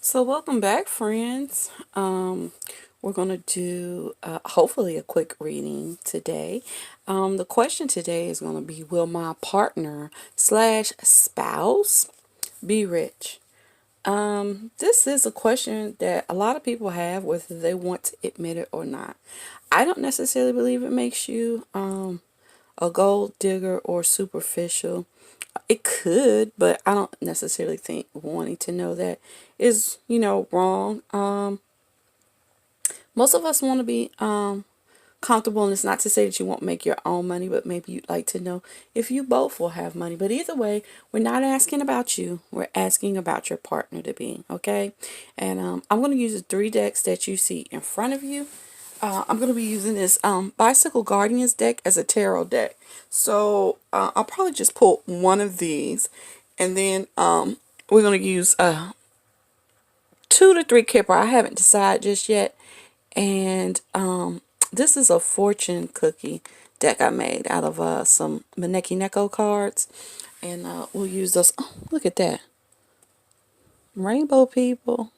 So welcome back, friends. We're going to do hopefully a quick reading today. The question today is going to be, will my partner slash spouse be rich? This is a question that a lot of people have, whether they want to admit it or not. I don't necessarily believe it makes you a gold digger or superficial. It could, but I don't necessarily think wanting to know that is, wrong. Most of us want to be comfortable, and it's not to say that you won't make your own money, but maybe you'd like to know if you both will have money. But either way, we're not asking about you. We're asking about your partner to be, okay? And I'm going to use the three decks that you see in front of you. I'm going to be using this Bicycle Guardians deck as a tarot deck. So I'll probably just pull one of these, and then we're going to use 2 to 3 Kipper. I haven't decided just yet. And this is a fortune cookie deck I made out of some Maneki Neko cards. And we'll use those. Oh, look at that. Rainbow people.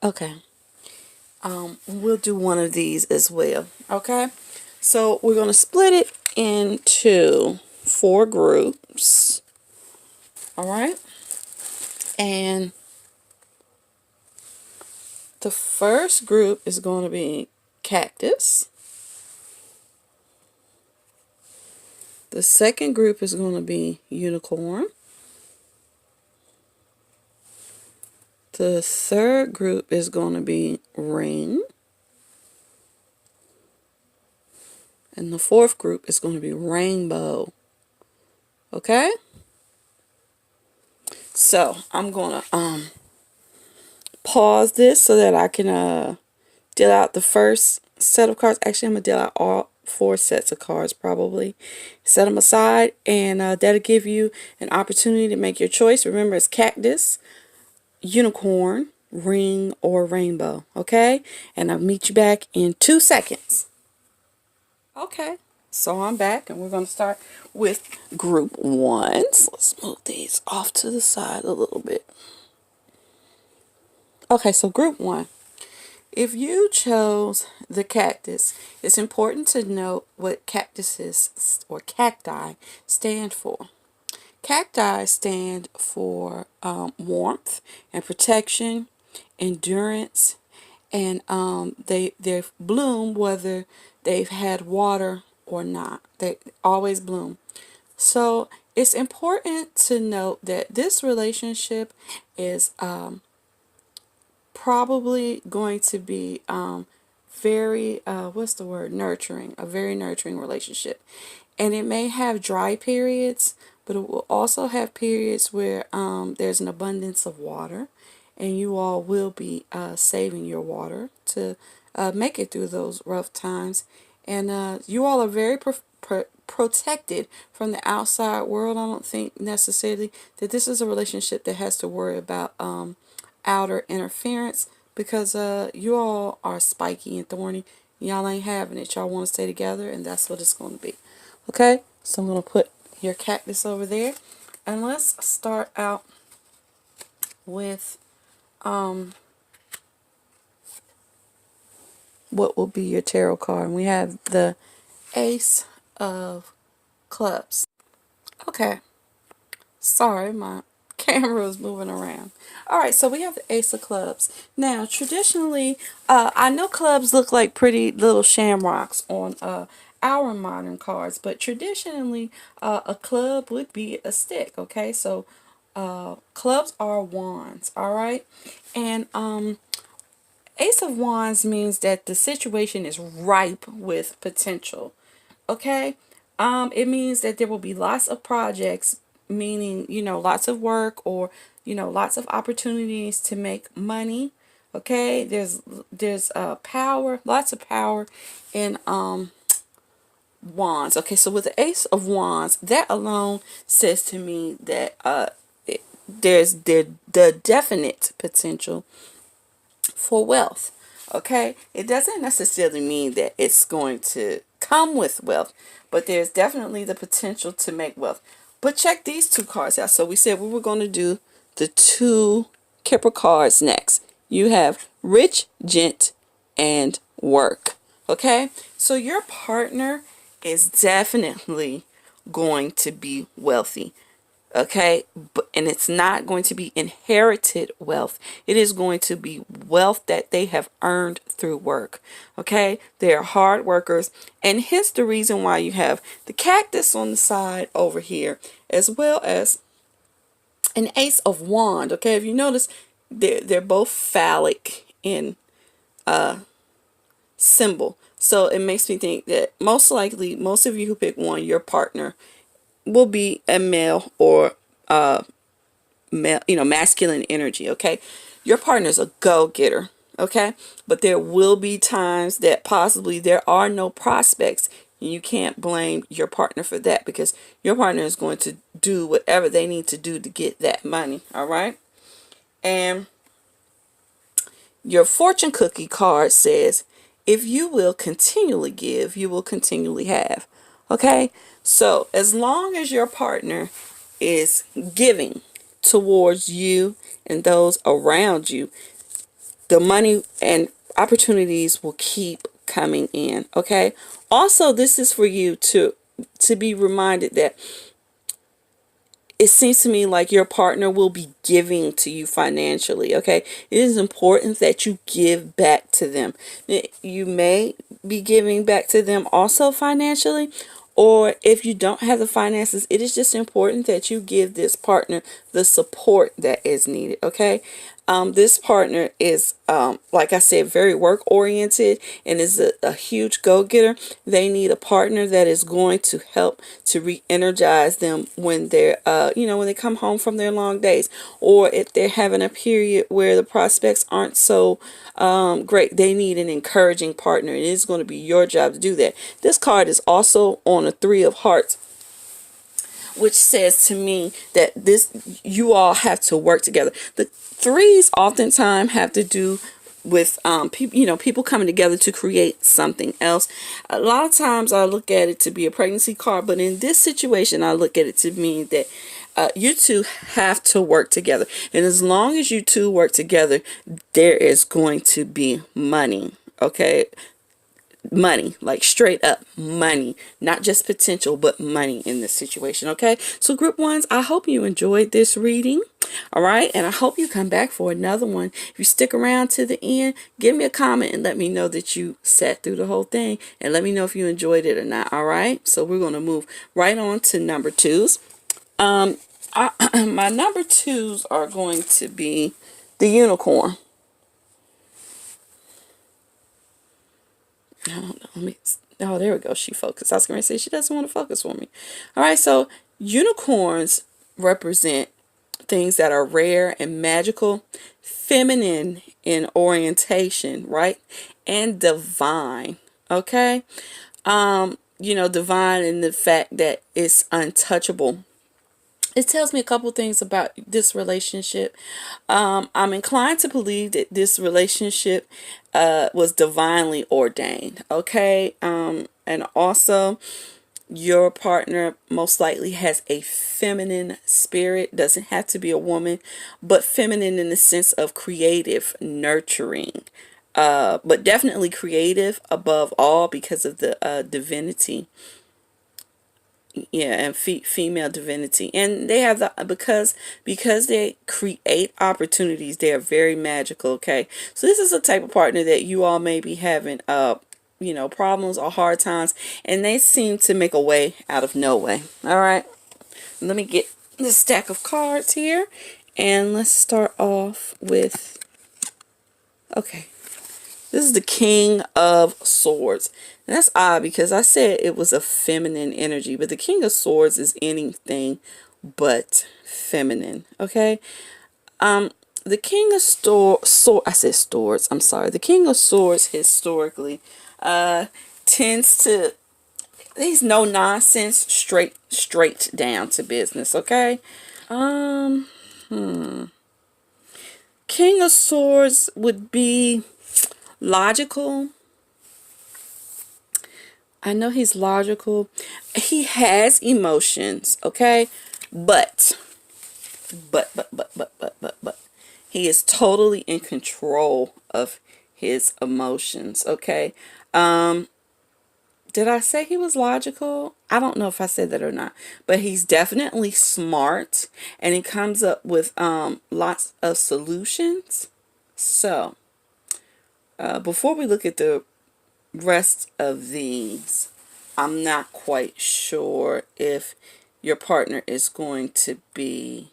Okay. We'll do one of these as well. Okay. So we're going to split it into 4 groups. All right. And the first group is going to be cactus. The second group is going to be unicorn. The third group is going to be ring. And the fourth group is going to be rainbow. Okay? So I'm going to pause this so that I can deal out the first set of cards. Actually, I'm going to deal out all 4 sets of cards probably. Set them aside, and that'll give you an opportunity to make your choice. Remember, it's cactus, unicorn, ring, or rainbow. Okay? And I'll meet you back in 2 seconds. Okay. So I'm back, and we're going to start with group 1. So let's move these off to the side a little bit. Okay, so group 1. If you chose the cactus, it's important to note what cactuses or cacti stand for. Cacti stand for warmth and protection, endurance, and they bloom whether they've had water or not. They always bloom. So it's important to note that this relationship is probably going to be very what's the word, nurturing, a very nurturing relationship. And it may have dry periods, but it will also have periods where there's an abundance of water, and you all will be saving your water to make it through those rough times. And you all are very protected from the outside world. I don't think necessarily that this is a relationship that has to worry about outer interference, because you all are spiky and thorny. Y'all ain't having it. Y'all want to stay together, and that's what it's going to be. Okay, so I'm going to put your cactus over there, and let's start out with what will be your tarot card. And we have the Ace of Clubs. Okay, sorry, my camera is moving around. All right, so we have the Ace of Clubs. Now, traditionally, I know clubs look like pretty little shamrocks on our modern cards, but traditionally, a club would be a stick. Okay, so clubs are wands. All right, and Ace of Wands means that the situation is ripe with potential. Okay, it means that there will be lots of projects, meaning, lots of work, or lots of opportunities to make money. Okay, there's power, lots of power in wands. Okay, so with the Ace of Wands, that alone says to me that there's the definite potential for wealth. Okay, it doesn't necessarily mean that it's going to come with wealth, but there's definitely the potential to make wealth. But check these 2 cards out. So we said we were going to do the 2 Kipper cards next. You have rich, gent, and work. Okay, so your partner is definitely going to be wealthy. Okay, and it's not going to be inherited wealth. It is going to be wealth that they have earned through work. Okay, they are hard workers, and hence the reason why you have the cactus on the side over here, as well as an ace of wand. Okay, if you notice, they're both phallic in symbol, so it makes me think that most likely most of you who pick one, your partner will be a male or masculine energy. Okay, your partner's a go-getter. Okay, but there will be times that possibly there are no prospects. You can't blame your partner for that, because your partner is going to do whatever they need to do to get that money. All right, and your fortune cookie card says, if you will continually give, you will continually have. Okay, so as long as your partner is giving towards you and those around you, the money and opportunities will keep coming in. Okay, also this is for you to be reminded that it seems to me like your partner will be giving to you financially. Okay, it is important that you give back to them. You may be giving back to them also financially, or if you don't have the finances, it is just important that you give this partner the support that is needed. Okay, this partner is, like I said, very work oriented and is a huge go-getter. They need a partner that is going to help to re-energize them when they're, when they come home from their long days, or if they're having a period where the prospects aren't so great. They need an encouraging partner. It is going to be your job to do that. This card is also on a 3 of hearts, which says to me that you all have to work together. The threes oftentimes have to do with people coming together to create something else. A lot of times I look at it to be a pregnancy card, but in this situation I look at it to mean that you two have to work together, and as long as you two work together, there is going to be money. Okay, money, like straight up money, not just potential, but money in this situation. Okay, so group ones, I hope you enjoyed this reading. All right, and I hope you come back for another one. If you stick around to the end, give me a comment and let me know that you sat through the whole thing, and let me know if you enjoyed it or not. All right, so we're going to move right on to number twos. My number twos are going to be the unicorn. Oh, there we go. She focused. I was going to say she doesn't want to focus for me. All right, so unicorns represent things that are rare and magical, feminine in orientation, right? And divine. Okay? Divine in the fact that it's untouchable. It tells me a couple things about this relationship. I'm inclined to believe that this relationship was divinely ordained. Okay, and also your partner most likely has a feminine spirit. Doesn't have to be a woman, but feminine in the sense of creative, nurturing, but definitely creative above all because of the divinity. Yeah, and female divinity, and they have the because they create opportunities. They are very magical. Okay, so this is a type of partner that you all may be having problems or hard times, and they seem to make a way out of no way. All right, let me get the stack of cards here, and let's start off with, okay, this is the King of Swords. And that's odd because I said it was a feminine energy, but the King of Swords is anything but feminine. Okay. The King of Swords, I'm sorry. The King of Swords historically tends to, he's no nonsense, straight down to business. Okay. King of Swords would be logical. I know he's logical. He has emotions, okay? But He is totally in control of his emotions, okay? Did I say he was logical? I don't know if I said that or not, but he's definitely smart, and he comes up with lots of solutions. So, before we look at the rest of these, I'm not quite sure if your partner is going to be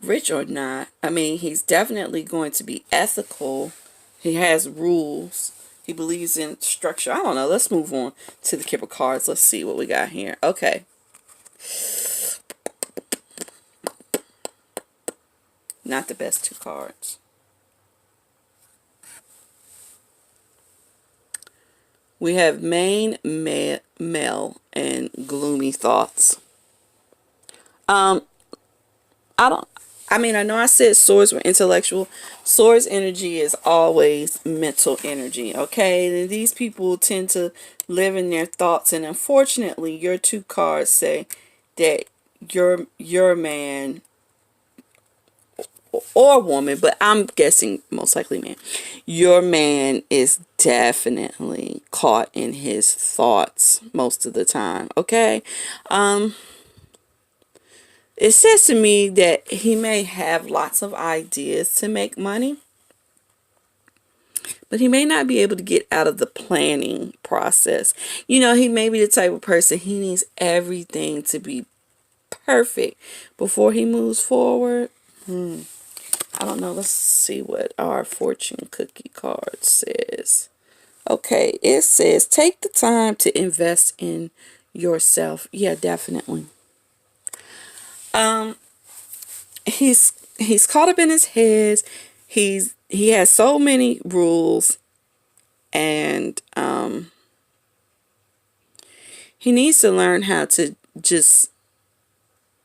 rich or not. I mean, he's definitely going to be ethical. He has rules. He believes in structure. I don't know. Let's move on to the Kipper cards. Let's see what we got here. Okay. Not the best two cards. We have main male and gloomy thoughts. I don't I mean, I know I said swords were intellectual. Swords energy is always mental energy, okay? And these people tend to live in their thoughts, and unfortunately, your two cards say that your man or woman, but I'm guessing most likely man. Your man is definitely caught in his thoughts most of the time, okay? It says to me that he may have lots of ideas to make money, but he may not be able to get out of the planning process. You know, he may be the type of person, he needs everything to be perfect before he moves forward. I don't know. Let's see what our fortune cookie card says. Okay, it says take the time to invest in yourself. Yeah, definitely. He's caught up in his head. He has so many rules, and he needs to learn how to just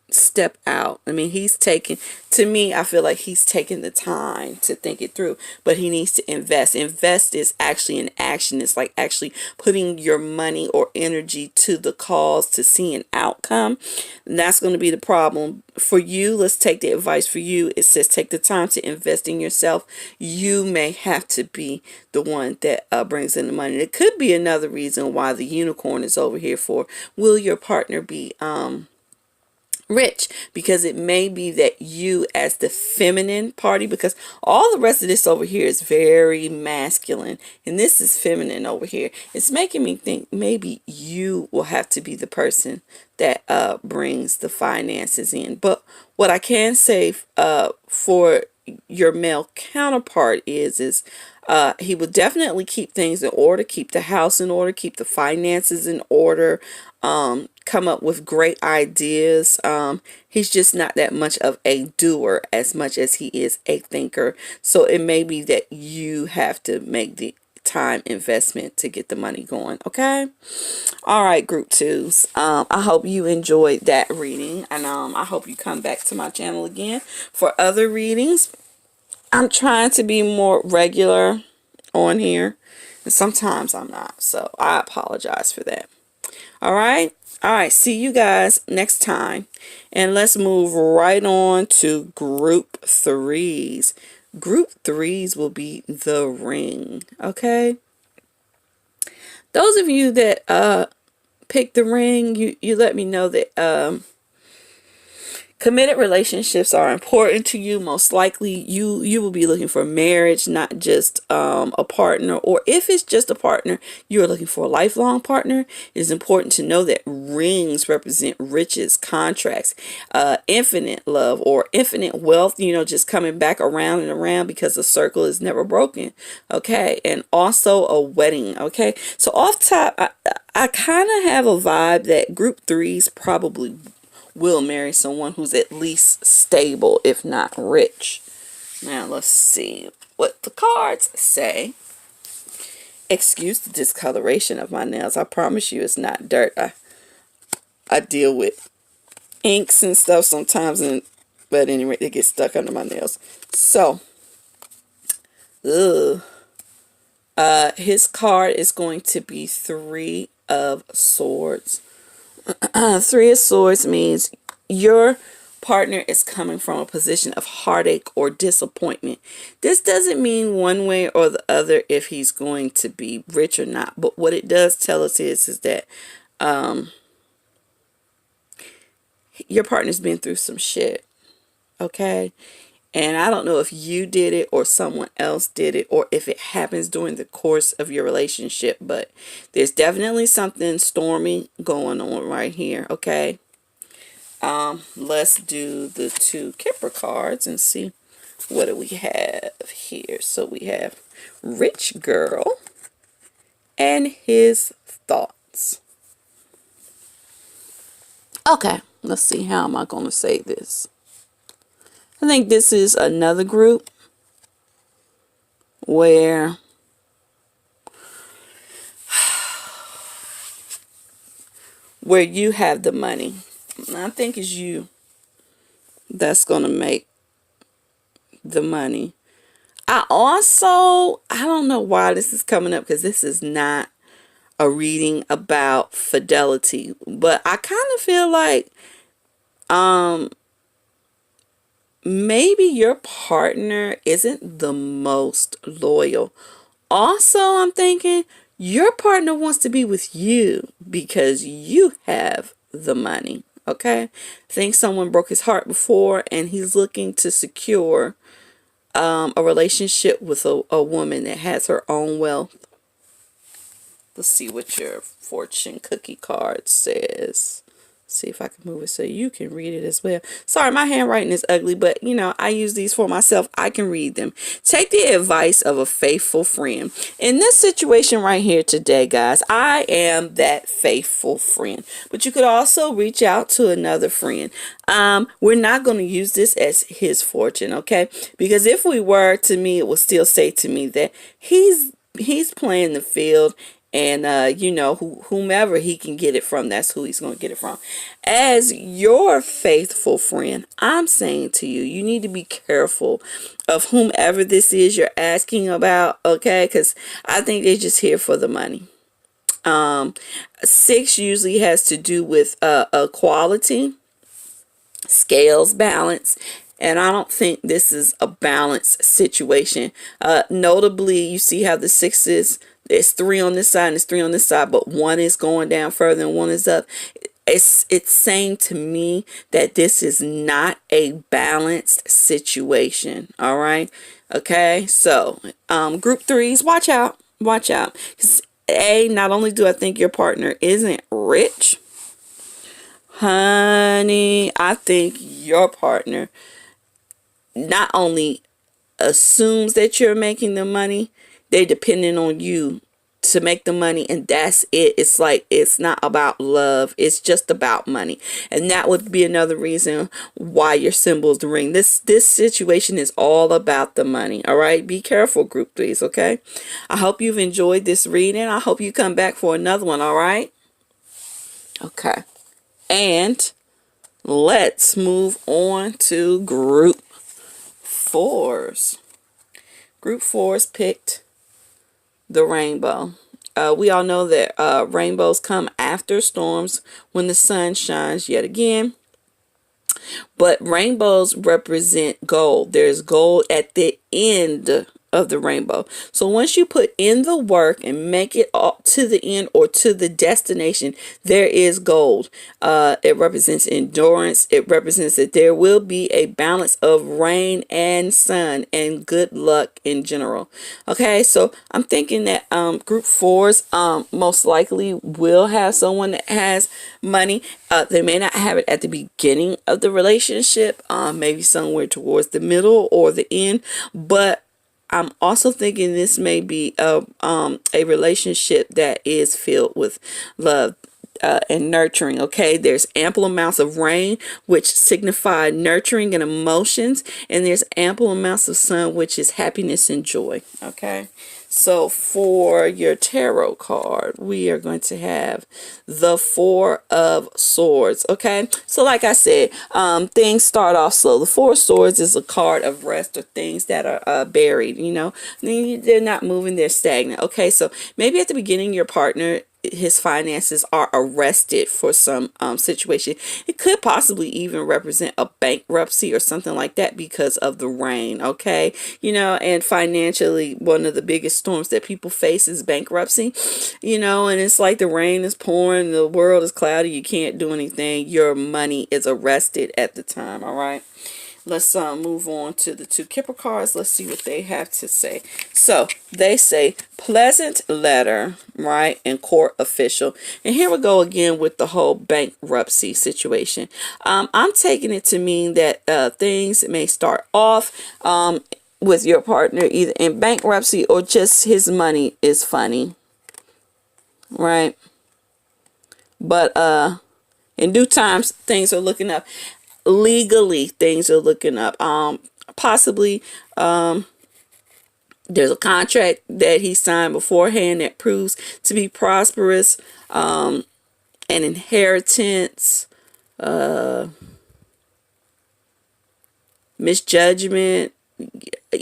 step out. I mean, to me, I feel like he's taking the time to think it through, but he needs to invest. Invest is actually an action. It's like actually putting your money or energy to the cause to see an outcome. And that's going to be the problem for you. Let's take the advice for you. It says take the time to invest in yourself. You may have to be the one that brings in the money. It could be another reason why the unicorn is over here for, will your partner be rich? Because it may be that you, as the feminine party, because all the rest of this over here is very masculine and this is feminine over here, it's making me think maybe you will have to be the person that brings the finances in. But what I can say for your male counterpart is he will definitely keep things in order, keep the house in order, keep the finances in order, come up with great ideas. He's just not that much of a doer as much as he is a thinker. So it may be that you have to make the time investment to get the money going. Okay. All right, group twos. I hope you enjoyed that reading, and I hope you come back to my channel again for other readings. I'm trying to be more regular on here, and sometimes I'm not, so I apologize for that. All right. See you guys next time, and let's move right on to group threes. Group threes will be the ring. Okay, those of you that pick the ring, you let me know that committed relationships are important to you. Most likely you will be looking for marriage, not just a partner, or if it's just a partner, you are looking for a lifelong partner. It is important to know that rings represent riches, contracts, infinite love, or infinite wealth, you know, just coming back around and around because the circle is never broken. Okay, and also a wedding. Okay, so off top, I kind of have a vibe that group threes probably will marry someone who's at least stable, if not rich. Now let's see what the cards say. Excuse the discoloration of my nails. I promise you it's not dirt. I deal with inks and stuff sometimes, but anyway, they get stuck under my nails. So, his card is going to be Three of Swords. Three of Swords means your partner is coming from a position of heartache or disappointment. This doesn't mean one way or the other if he's going to be rich or not. But what it does tell us is that your partner's been through some shit. Okay? And I don't know if you did it or someone else did it or if it happens during the course of your relationship. But there's definitely something stormy going on right here. Okay? Let's do the 2 Kipper cards and see what do we have here. So we have Rich Girl and his thoughts. Okay, let's see, how am I going to say this? I think this is another group where you have the money. I think it's you that's going to make the money. I don't know why this is coming up, because this is not a reading about fidelity, but I kind of feel like maybe your partner isn't the most loyal. Also, I'm thinking your partner wants to be with you because you have the money. Okay? I think someone broke his heart before and he's looking to secure a relationship with a woman that has her own wealth. Let's see what your fortune cookie card says. See if I can move it so you can read it as well. Sorry, my handwriting is ugly, but you know, I use these for myself. I can read them. Take the advice of a faithful friend. In this situation right here today, guys, I am that faithful friend. But you could also reach out to another friend. We're not going to use this as his fortune, okay? Because if we were, to me, it would still say to me that he's playing the field. And, you know, whomever he can get it from, that's who he's going to get it from. As your faithful friend, I'm saying to you, you need to be careful of whomever this is you're asking about, okay? Because I think they're just here for the money. 6 usually has to do with equality, scales, balance. And I don't think this is a balanced situation. Notably, you see how the 6 is, there's 3 on this side and there's 3 on this side, but 1 is going down further and 1 is up. It's saying to me that this is not a balanced situation. All right. Okay. So, group 3s, watch out. Watch out. 'Cause not only do I think your partner isn't rich, honey, I think your partner not only assumes that you're making the money, they're depending on you to make the money, and that's it. It's like, it's not about love, it's just about money. And that would be another reason why your symbol is the ring. This situation is all about the money. All right, be careful, group 3s. Okay, I hope you've enjoyed this reading. I hope you come back for another one. All right, okay, and let's move on to group 4s. Group 4s picked the rainbow. We all know that rainbows come after storms when the sun shines yet again. But rainbows represent gold. There's gold at the end of the rainbow. So once you put in the work and make it up to the end or to the destination, there is gold. It represents endurance. It represents that there will be a balance of rain and sun and good luck in general. Okay, so I'm thinking that group 4s most likely will have someone that has money. They may not have it at the beginning of the relationship, maybe somewhere towards the middle or the end, but I'm also thinking this may be a relationship that is filled with love and nurturing. Okay, there's ample amounts of rain, which signify nurturing and emotions, and there's ample amounts of sun, which is happiness and joy. Okay, so for your tarot card, we are going to have the 4 of Swords. Okay, so like I said, things start off slow. The 4 of Swords is a card of rest or things that are buried. You know, they're not moving, they're stagnant. Okay, so maybe at the beginning your partner his finances are arrested for some situation. It could possibly even represent a bankruptcy or something like that because of the rain. Okay, you know, and financially, one of the biggest storms that people face is bankruptcy. You know, and it's like the rain is pouring, the world is cloudy, you can't do anything. Your money is arrested at the time. All right. Let's move on to the two Kipper cards. Let's see what they have to say. So they say pleasant letter, right, and court official. And here we go again with the whole bankruptcy situation. I'm taking it to mean that things may start off with your partner either in bankruptcy or just his money is funny, right? But in due times, things are looking up. Legally, things are looking up. Possibly there's a contract that he signed beforehand that proves to be prosperous. An inheritance, misjudgment,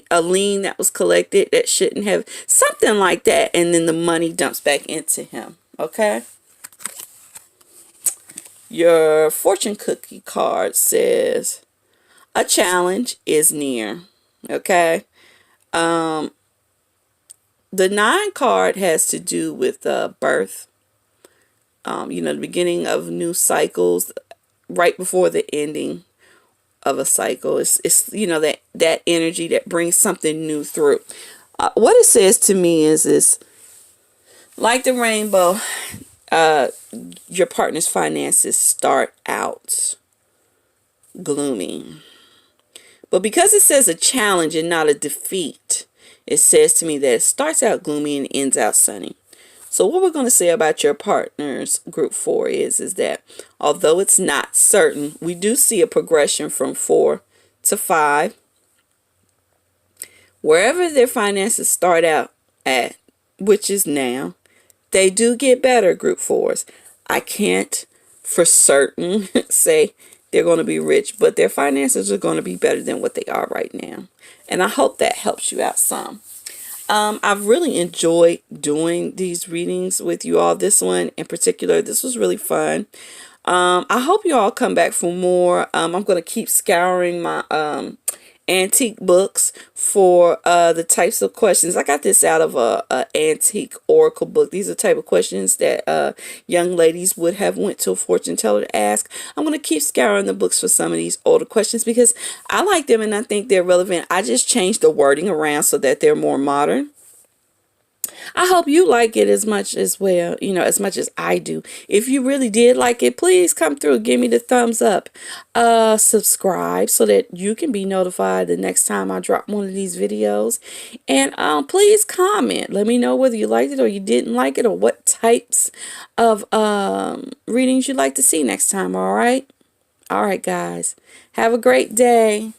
a lien that was collected that shouldn't have, something like that, and then the money dumps back into him. Okay. Your fortune cookie card says a challenge is near. Okay. The 9 card has to do with birth. You know, the beginning of new cycles, right before the ending of a cycle. It's you know, that energy that brings something new through. What it says to me is like the rainbow. Your partner's finances start out gloomy. But because it says a challenge and not a defeat, it says to me that it starts out gloomy and ends out sunny. So what we're going to say about your partner's group 4 is that although it's not certain, we do see a progression from 4 to 5. Wherever their finances start out at, which is now, they do get better, group 4s. I can't for certain say they're going to be rich, but their finances are going to be better than what they are right now. And I hope that helps you out some. I've really enjoyed doing these readings with you all. This one in particular, this was really fun. I hope you all come back for more. I'm going to keep scouring my antique books for the types of questions. I got this out of a antique oracle book. These are the type of questions that young ladies would have went to a fortune teller to ask. I'm going to keep scouring the books for some of these older questions because I like them and I think they're relevant. I just changed the wording around so that they're more modern. I hope you like it as much as well, you know, as much as I do. If you really did like it, please come through, give me the thumbs up, subscribe so that you can be notified the next time I drop one of these videos. And please comment. Let me know whether you liked it or you didn't like it or what types of readings you'd like to see next time. All right. All right, guys. Have a great day.